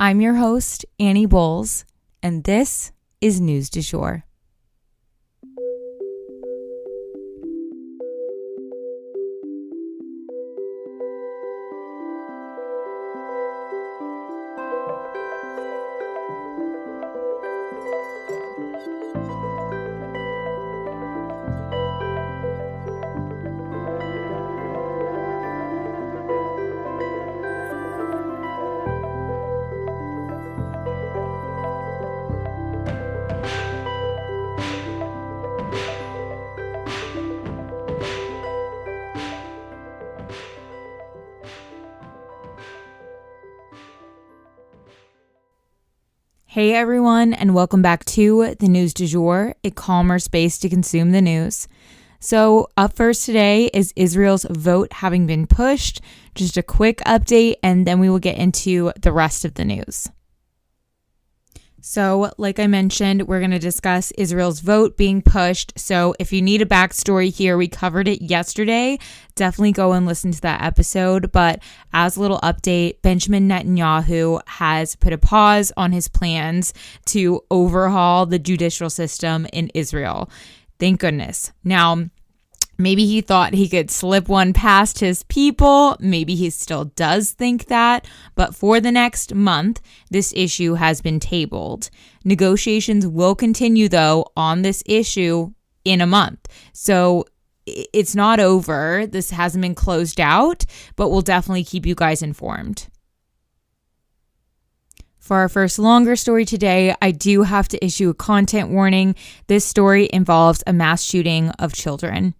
I'm your host, Annie Bowles, and this is News du Jour. Hey everyone, and welcome back to the News du Jour, a calmer space to consume the news. So up first today is Israel's vote having been pushed. Just a quick update, and then we will get into the rest of the news. So, like I mentioned, we're going to discuss Israel's vote being pushed. So if you need a backstory here, we covered it yesterday. Definitely go and listen to that episode. But as a little update, Benjamin Netanyahu has put a pause on his plans to overhaul the judicial system in Israel. Thank goodness. Now, maybe he thought he could slip one past his people. Maybe he still does think that. But for the next month, this issue has been tabled. Negotiations will continue, though, on this issue in a month. So it's not over. This hasn't been closed out, but we'll definitely keep you guys informed. For our first longer story today, I do have to issue a content warning. This story involves a mass shooting of children.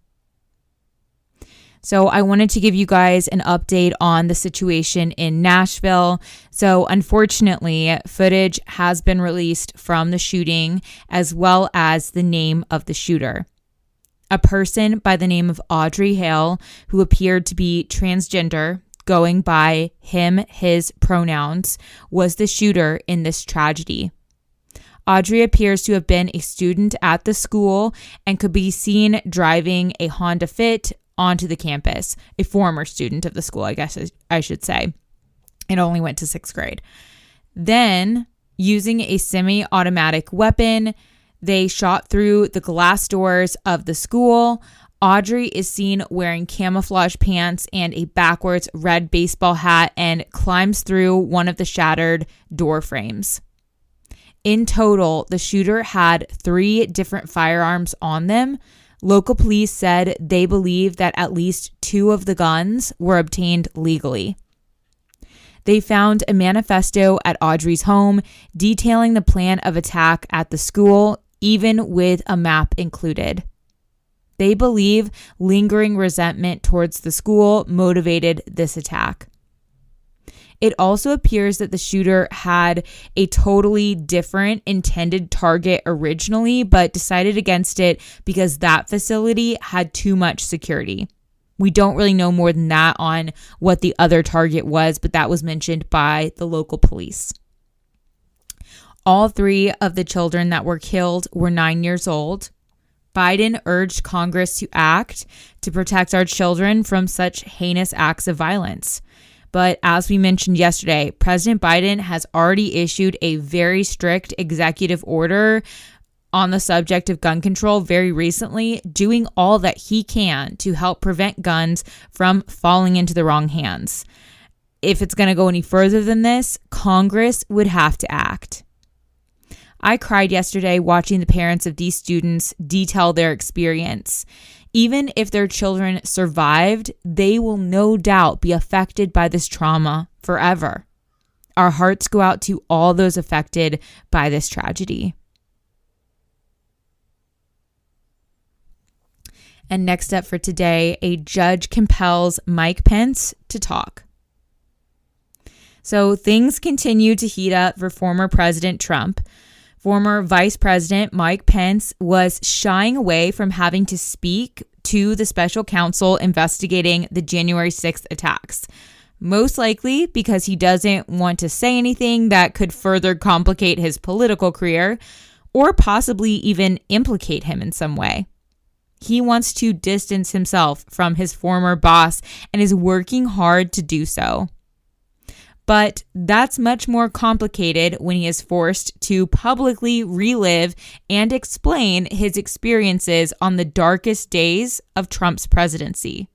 So I wanted to give you guys an update on the situation in Nashville. So unfortunately, footage has been released from the shooting as well as the name of the shooter. A person by the name of Audrey Hale, who appeared to be transgender, going by him, his pronouns, was the shooter in this tragedy. Audrey appears to have been a student at the school and could be seen driving a Honda Fit onto the campus, a former student of the school, I guess I should say. It only went to 6th grade. Then, using a semi-automatic weapon, they shot through the glass doors of the school. Audrey is seen wearing camouflage pants and a backwards red baseball hat and climbs through one of the shattered door frames. In total, the shooter had 3 different firearms on them. Local police said they believe that at least 2 of the guns were obtained legally. They found a manifesto at Audrey's home detailing the plan of attack at the school, even with a map included. They believe lingering resentment towards the school motivated this attack. It also appears that the shooter had a totally different intended target originally, but decided against it because that facility had too much security. We don't really know more than that on what the other target was, but that was mentioned by the local police. All 3 of the children that were killed were 9 years old. Biden urged Congress to act to protect our children from such heinous acts of violence. But as we mentioned yesterday, President Biden has already issued a very strict executive order on the subject of gun control very recently, doing all that he can to help prevent guns from falling into the wrong hands. If it's going to go any further than this, Congress would have to act. I cried yesterday watching the parents of these students detail their experience. Even if their children survived, they will no doubt be affected by this trauma forever. Our hearts go out to all those affected by this tragedy. And next up for today, a judge compels Mike Pence to talk. So things continue to heat up for former President Trump. Former Vice President Mike Pence was shying away from having to speak to the special counsel investigating the January 6th attacks, most likely because he doesn't want to say anything that could further complicate his political career or possibly even implicate him in some way. He wants to distance himself from his former boss and is working hard to do so. But that's much more complicated when he is forced to publicly relive and explain his experiences on the darkest days of Trump's presidency.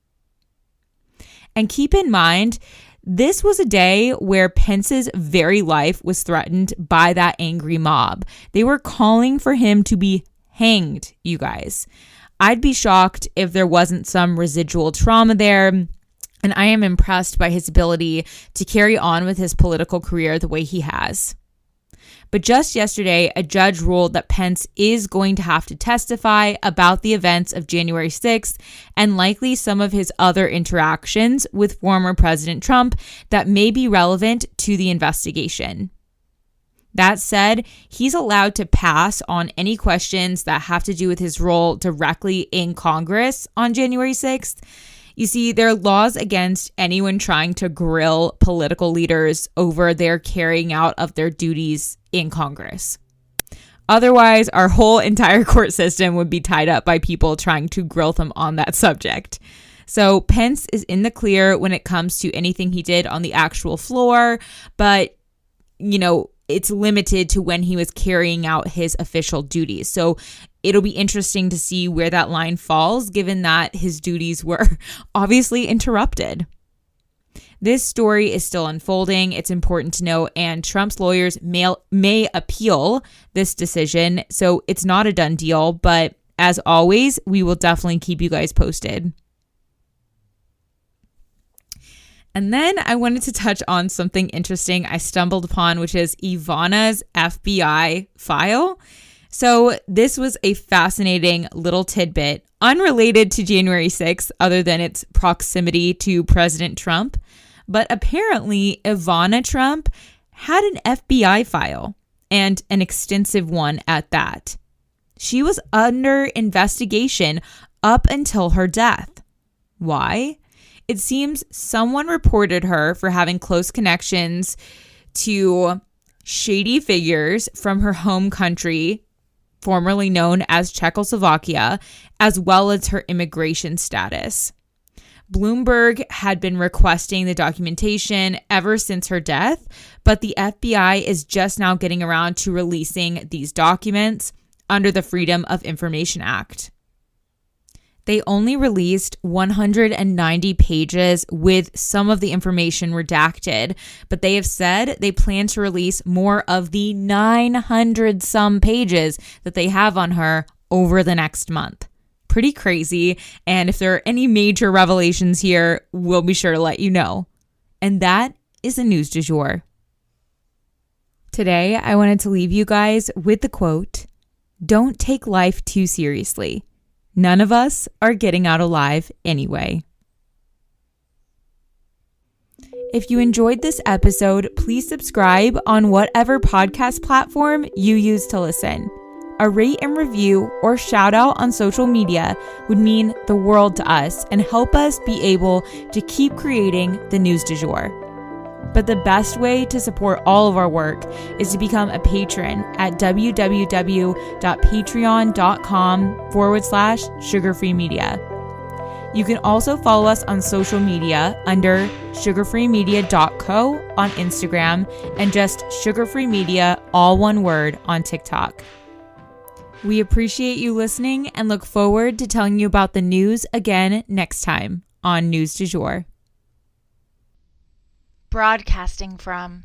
And keep in mind, this was a day where Pence's very life was threatened by that angry mob. They were calling for him to be hanged, you guys. I'd be shocked if there wasn't some residual trauma there, and I am impressed by his ability to carry on with his political career the way he has. But just yesterday, a judge ruled that Pence is going to have to testify about the events of January 6th and likely some of his other interactions with former President Trump that may be relevant to the investigation. That said, he's allowed to pass on any questions that have to do with his role directly in Congress on January 6th. You see, there are laws against anyone trying to grill political leaders over their carrying out of their duties in Congress. Otherwise, our whole entire court system would be tied up by people trying to grill them on that subject. So Pence is in the clear when it comes to anything he did on the actual floor, but, it's limited to when he was carrying out his official duties. So it'll be interesting to see where that line falls, given that his duties were obviously interrupted. This story is still unfolding. It's important to know, and Trump's lawyers may appeal this decision. So it's not a done deal, but as always, we will definitely keep you guys posted. And then I wanted to touch on something interesting I stumbled upon, which is Ivana's FBI file. So this was a fascinating little tidbit, unrelated to January 6th, other than its proximity to President Trump. But apparently, Ivana Trump had an FBI file, and an extensive one at that. She was under investigation up until her death. Why? It seems someone reported her for having close connections to shady figures from her home country, formerly known as Czechoslovakia, as well as her immigration status. Bloomberg had been requesting the documentation ever since her death, but the FBI is just now getting around to releasing these documents under the Freedom of Information Act. They only released 190 pages with some of the information redacted, but they have said they plan to release more of the 900 some pages that they have on her over the next month. Pretty crazy, and if there are any major revelations here, we'll be sure to let you know. And that is the news du jour. Today, I wanted to leave you guys with the quote, "Don't take life too seriously. None of us are getting out alive anyway." If you enjoyed this episode, please subscribe on whatever podcast platform you use to listen. A rate and review or shout out on social media would mean the world to us and help us be able to keep creating the news du jour. But the best way to support all of our work is to become a patron at www.patreon.com/sugarfreemedia. You can also follow us on social media under sugarfreemedia.co on Instagram and just sugarfreemedia, all one word, on TikTok. We appreciate you listening and look forward to telling you about the news again next time on News du Jour. Broadcasting from